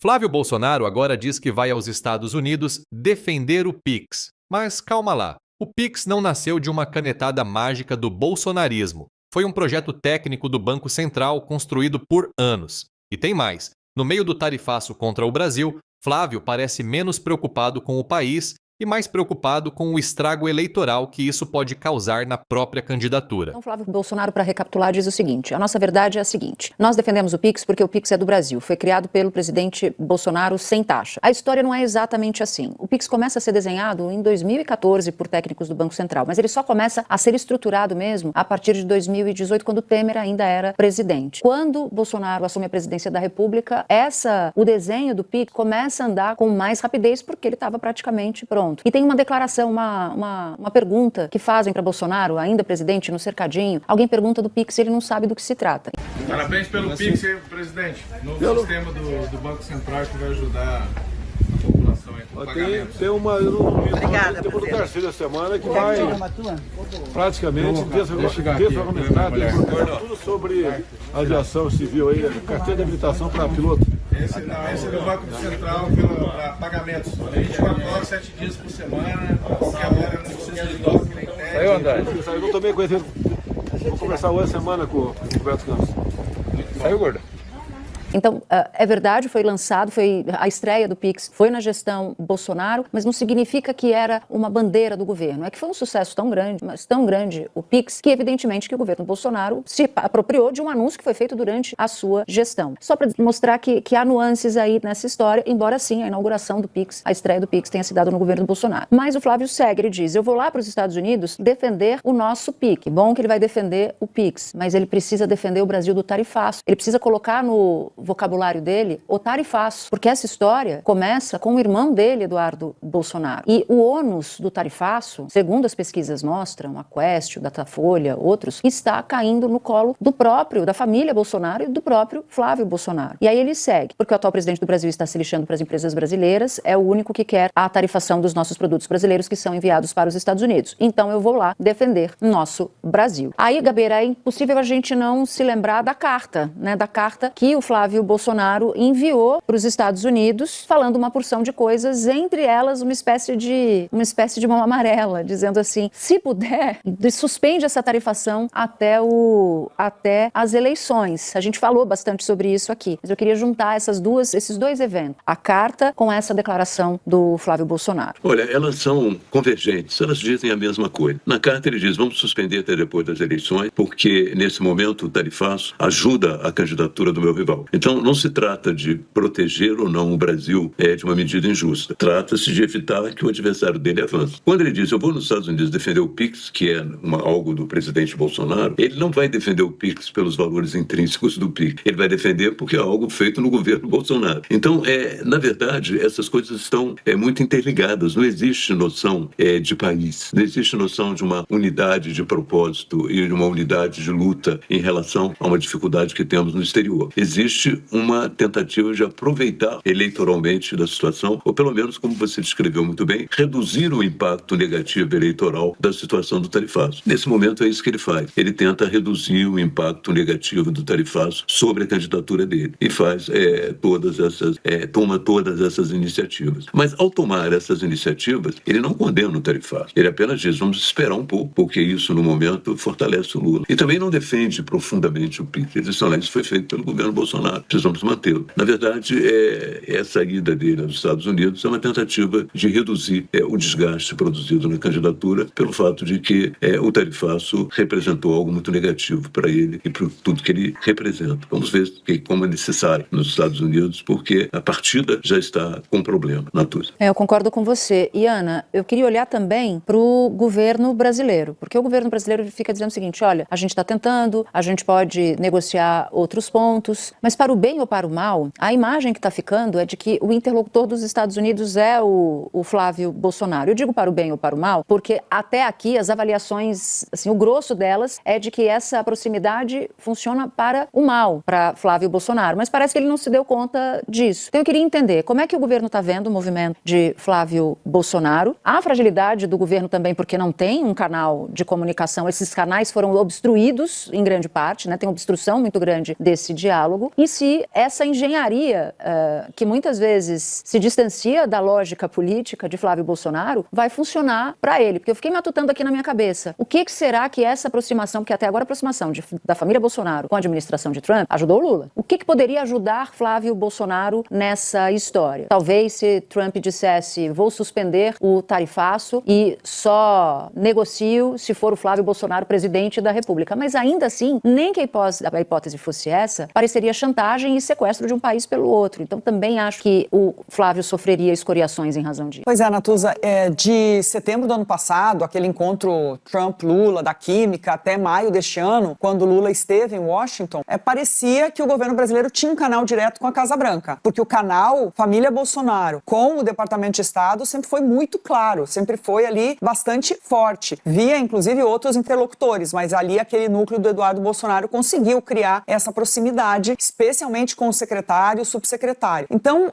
Flávio Bolsonaro agora diz que vai aos Estados Unidos defender o Pix. Mas calma lá, o Pix não nasceu de uma canetada mágica do bolsonarismo. Foi um projeto técnico do Banco Central construído por anos. E tem mais, no meio do tarifaço contra o Brasil, Flávio parece menos preocupado com o país e mais preocupado com o estrago eleitoral que isso pode causar na própria candidatura. Então, Flávio Bolsonaro, para recapitular, diz o seguinte: a nossa verdade é a seguinte: nós defendemos o Pix porque o Pix é do Brasil, foi criado pelo presidente Bolsonaro sem taxa. A história não é exatamente assim. O Pix começa a ser desenhado em 2014 por técnicos do Banco Central, mas ele só começa a ser estruturado mesmo a partir de 2018, quando o Temer ainda era presidente. Quando Bolsonaro assume a presidência da República, o desenho do Pix começa a andar com mais rapidez porque ele estava praticamente pronto. E tem uma declaração, uma pergunta que fazem para Bolsonaro, ainda presidente, no cercadinho. Alguém pergunta do Pix e ele não sabe do que se trata. Parabéns pelo Pix, presidente. Novo sistema do Banco Central que vai ajudar a população aí com pagamentos. Tem uma do Tarcísio da semana que vai praticamente desargumentar tudo sobre aviação civil aí, carteira de habilitação para piloto. Esse é do Banco Central para pagamentos. 24 horas, 7 dias por semana, que agora não precisa de toque nem teste. Aí, André. Eu não tomei conhecimento. Vou conversar hoje semana com o Roberto Campos. Saiu, gordo? Então, é verdade, foi lançado, a estreia do Pix foi na gestão Bolsonaro, mas não significa que era uma bandeira do governo. É que foi um sucesso tão grande, mas tão grande o Pix, que evidentemente que o governo Bolsonaro se apropriou de um anúncio que foi feito durante a sua gestão. Só para mostrar que há nuances aí nessa história, embora sim a inauguração do Pix, a estreia do Pix tenha se dado no governo Bolsonaro. Mas o Flávio segue, ele diz: eu vou lá para os Estados Unidos defender o nosso Pix. Bom que ele vai defender o Pix, mas ele precisa defender o Brasil do tarifaço. Ele precisa colocar no vocabulário dele o tarifaço, porque essa história começa com o irmão dele, Eduardo Bolsonaro. E o ônus do tarifaço, segundo as pesquisas mostram, a Quest, o Datafolha, outros, está caindo no colo da família Bolsonaro e do próprio Flávio Bolsonaro. E aí ele segue, porque o atual presidente do Brasil está se lixando para as empresas brasileiras, é o único que quer a tarifação dos nossos produtos brasileiros que são enviados para os Estados Unidos. Então eu vou lá defender nosso Brasil. Aí, Gabeira, é impossível a gente não se lembrar da carta, da carta que o Flávio Bolsonaro enviou para os Estados Unidos, falando uma porção de coisas, entre elas uma espécie de mão amarela, dizendo assim: se puder, suspende essa tarifação até as eleições. A gente falou bastante sobre isso aqui, mas eu queria juntar esses dois eventos, a carta com essa declaração do Flávio Bolsonaro. Olha, elas são convergentes, elas dizem a mesma coisa. Na carta ele diz: vamos suspender até depois das eleições, porque nesse momento o tarifaço ajuda a candidatura do meu rival. Então não se trata de proteger ou não o Brasil de uma medida injusta. Trata-se de evitar que o adversário dele avance. Quando ele diz: eu vou nos Estados Unidos defender o Pix, que é algo do presidente Bolsonaro, ele não vai defender o Pix pelos valores intrínsecos do Pix. Ele vai defender porque é algo feito no governo Bolsonaro. Então, na verdade, essas coisas estão muito interligadas. Não existe noção de país. Não existe noção de uma unidade de propósito e de uma unidade de luta em relação a uma dificuldade que temos no exterior. Existe uma tentativa de aproveitar eleitoralmente da situação, ou pelo menos, como você descreveu muito bem, reduzir o impacto negativo eleitoral da situação do tarifaço. Nesse momento é isso que ele faz. Ele tenta reduzir o impacto negativo do tarifaço sobre a candidatura dele e faz toma todas essas iniciativas. Mas ao tomar essas iniciativas, ele não condena o tarifaço. Ele apenas diz: vamos esperar um pouco, porque isso no momento fortalece o Lula. E também não defende profundamente o PIX. Ele diz: olha, isso foi feito pelo governo Bolsonaro, precisamos mantê-lo. Na verdade, essa ida dele aos Estados Unidos é uma tentativa de reduzir o desgaste produzido na candidatura pelo fato de que o tarifaço representou algo muito negativo para ele e para tudo que ele representa. Vamos ver como ele se sai nos Estados Unidos, porque a partida já está com problema, Natuza. Eu concordo com você. E, Ana, eu queria olhar também para o governo brasileiro, porque o governo brasileiro fica dizendo o seguinte: olha, a gente está tentando, a gente pode negociar outros pontos, mas para o bem ou para o mal, a imagem que está ficando é de que o interlocutor dos Estados Unidos é o Flávio Bolsonaro. Eu digo para o bem ou para o mal, porque até aqui as avaliações, assim, o grosso delas é de que essa proximidade funciona para o mal, para Flávio Bolsonaro, mas parece que ele não se deu conta disso. Então eu queria entender como é que o governo está vendo o movimento de Flávio Bolsonaro, a fragilidade do governo também, porque não tem um canal de comunicação, esses canais foram obstruídos em grande parte, tem uma obstrução muito grande desse diálogo, e se essa engenharia, que muitas vezes se distancia da lógica política de Flávio Bolsonaro, vai funcionar para ele. Porque eu fiquei matutando aqui na minha cabeça. O que será que essa aproximação, porque até agora a aproximação da família Bolsonaro com a administração de Trump ajudou o Lula? O que poderia ajudar Flávio Bolsonaro nessa história? Talvez se Trump dissesse, vou suspender o tarifaço e só negocio se for o Flávio Bolsonaro presidente da República. Mas ainda assim, nem que a hipótese fosse essa, pareceria chantagem e sequestro de um país pelo outro. Então também acho que o Flávio sofreria escoriações em razão disso. Pois é, Natuza, de setembro do ano passado, aquele encontro Trump-Lula da Química, até maio deste ano, quando Lula esteve em Washington, parecia que o governo brasileiro tinha um canal direto com a Casa Branca, porque o canal família Bolsonaro com o Departamento de Estado sempre foi muito claro, sempre foi ali bastante forte. Via, inclusive, outros interlocutores, mas ali aquele núcleo do Eduardo Bolsonaro conseguiu criar essa proximidade, especialmente com o secretário e o subsecretário. Então,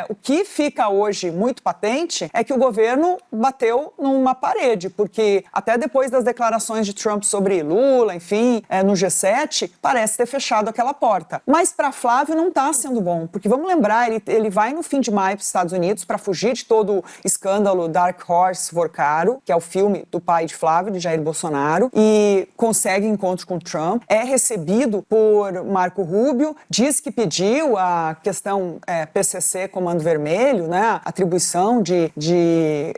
o que fica hoje muito patente é que o governo bateu numa parede, porque até depois das declarações de Trump sobre Lula, enfim, no G7, parece ter fechado aquela porta. Mas para Flávio não está sendo bom, porque vamos lembrar, ele vai no fim de maio para os Estados Unidos para fugir de todo o escândalo Dark Horse Vorcaro, que é o filme do pai de Flávio, de Jair Bolsonaro, e consegue encontro com Trump, é recebido por Marco Rubio, diz que pediu a questão PCC, Comando Vermelho, né, atribuição de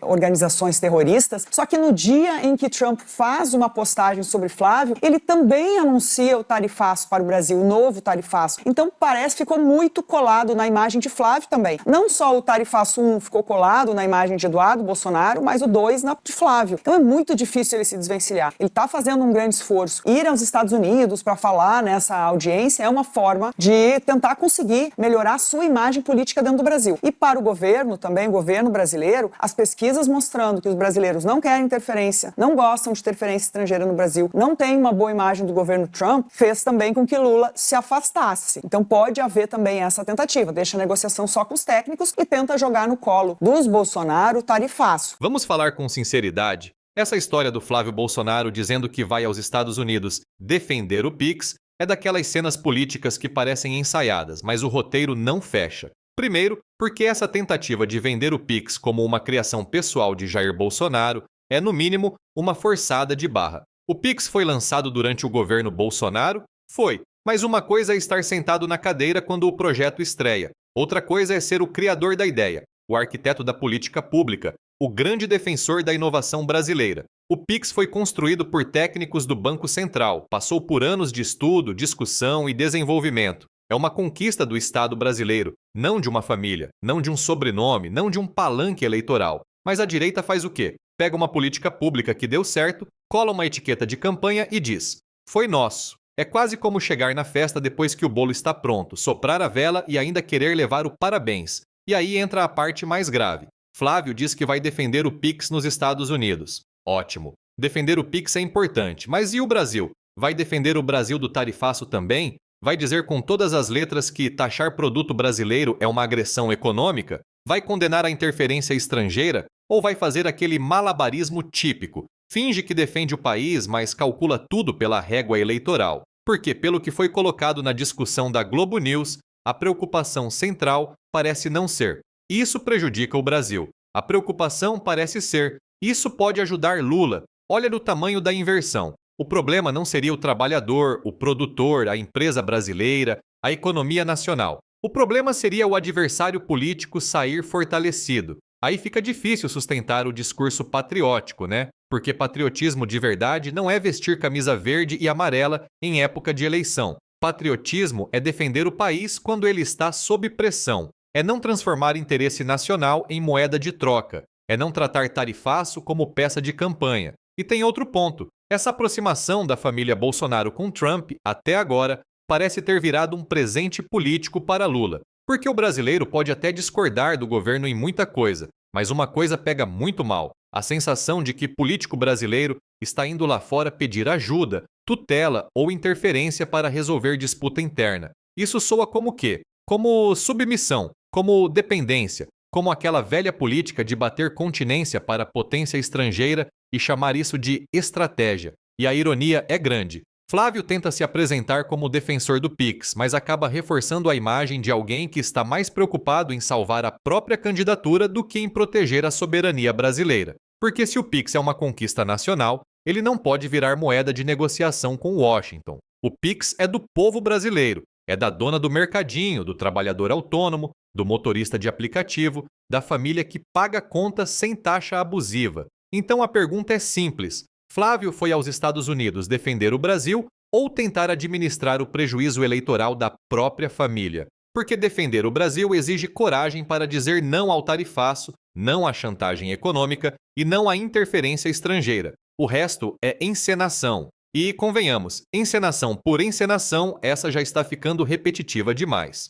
organizações terroristas, só que no dia em que Trump faz uma postagem sobre Flávio, ele também anuncia o tarifaço para o Brasil, o novo tarifaço. Então parece que ficou muito colado na imagem de Flávio também. Não só o tarifaço 1 ficou colado na imagem de Eduardo Bolsonaro, mas o 2 na de Flávio. Então é muito difícil ele se desvencilhar. Ele está fazendo um grande esforço. Ir aos Estados Unidos para falar nessa audiência é uma forma de tentar conseguir melhorar a sua imagem política dentro do Brasil. E para o governo também, o governo brasileiro, as pesquisas mostrando que os brasileiros não querem interferência, não gostam de interferência estrangeira no Brasil, não tem uma boa imagem do governo Trump, fez também com que Lula se afastasse. Então pode haver também essa tentativa, deixa a negociação só com os técnicos e tenta jogar no colo dos Bolsonaro o tarifaço. Vamos falar com sinceridade? Essa história do Flávio Bolsonaro dizendo que vai aos Estados Unidos defender o PIX é daquelas cenas políticas que parecem ensaiadas, mas o roteiro não fecha. Primeiro, porque essa tentativa de vender o PIX como uma criação pessoal de Jair Bolsonaro é, no mínimo, uma forçada de barra. O PIX foi lançado durante o governo Bolsonaro? Foi. Mas uma coisa é estar sentado na cadeira quando o projeto estreia. Outra coisa é ser o criador da ideia, o arquiteto da política pública, o grande defensor da inovação brasileira. O PIX foi construído por técnicos do Banco Central, passou por anos de estudo, discussão e desenvolvimento. É uma conquista do Estado brasileiro, não de uma família, não de um sobrenome, não de um palanque eleitoral. Mas a direita faz o quê? Pega uma política pública que deu certo, cola uma etiqueta de campanha e diz: foi nosso. É quase como chegar na festa depois que o bolo está pronto, soprar a vela e ainda querer levar o parabéns. E aí entra a parte mais grave. Flávio diz que vai defender o PIX nos Estados Unidos. Ótimo. Defender o PIX é importante, mas e o Brasil? Vai defender o Brasil do tarifaço também? Vai dizer com todas as letras que taxar produto brasileiro é uma agressão econômica? Vai condenar a interferência estrangeira? Ou vai fazer aquele malabarismo típico? Finge que defende o país, mas calcula tudo pela régua eleitoral. Porque, pelo que foi colocado na discussão da Globo News, a preocupação central parece não ser: isso prejudica o Brasil. A preocupação parece ser: isso pode ajudar Lula. Olha o tamanho da inversão. O problema não seria o trabalhador, o produtor, a empresa brasileira, a economia nacional. O problema seria o adversário político sair fortalecido. Aí fica difícil sustentar o discurso patriótico, né? Porque patriotismo de verdade não é vestir camisa verde e amarela em época de eleição. Patriotismo é defender o país quando ele está sob pressão. É não transformar interesse nacional em moeda de troca. É não tratar tarifaço como peça de campanha. E tem outro ponto. Essa aproximação da família Bolsonaro com Trump, até agora, parece ter virado um presente político para Lula. Porque o brasileiro pode até discordar do governo em muita coisa, mas uma coisa pega muito mal: a sensação de que político brasileiro está indo lá fora pedir ajuda, tutela ou interferência para resolver disputa interna. Isso soa como o quê? Como submissão, como dependência, como aquela velha política de bater continência para a potência estrangeira e chamar isso de estratégia. E a ironia é grande. Flávio tenta se apresentar como defensor do Pix, mas acaba reforçando a imagem de alguém que está mais preocupado em salvar a própria candidatura do que em proteger a soberania brasileira. Porque se o Pix é uma conquista nacional, ele não pode virar moeda de negociação com Washington. O Pix é do povo brasileiro, é da dona do mercadinho, do trabalhador autônomo, do motorista de aplicativo, da família que paga contas sem taxa abusiva. Então a pergunta é simples. Flávio foi aos Estados Unidos defender o Brasil ou tentar administrar o prejuízo eleitoral da própria família? Porque defender o Brasil exige coragem para dizer não ao tarifaço, não à chantagem econômica e não à interferência estrangeira. O resto é encenação. E, convenhamos, encenação por encenação, essa já está ficando repetitiva demais.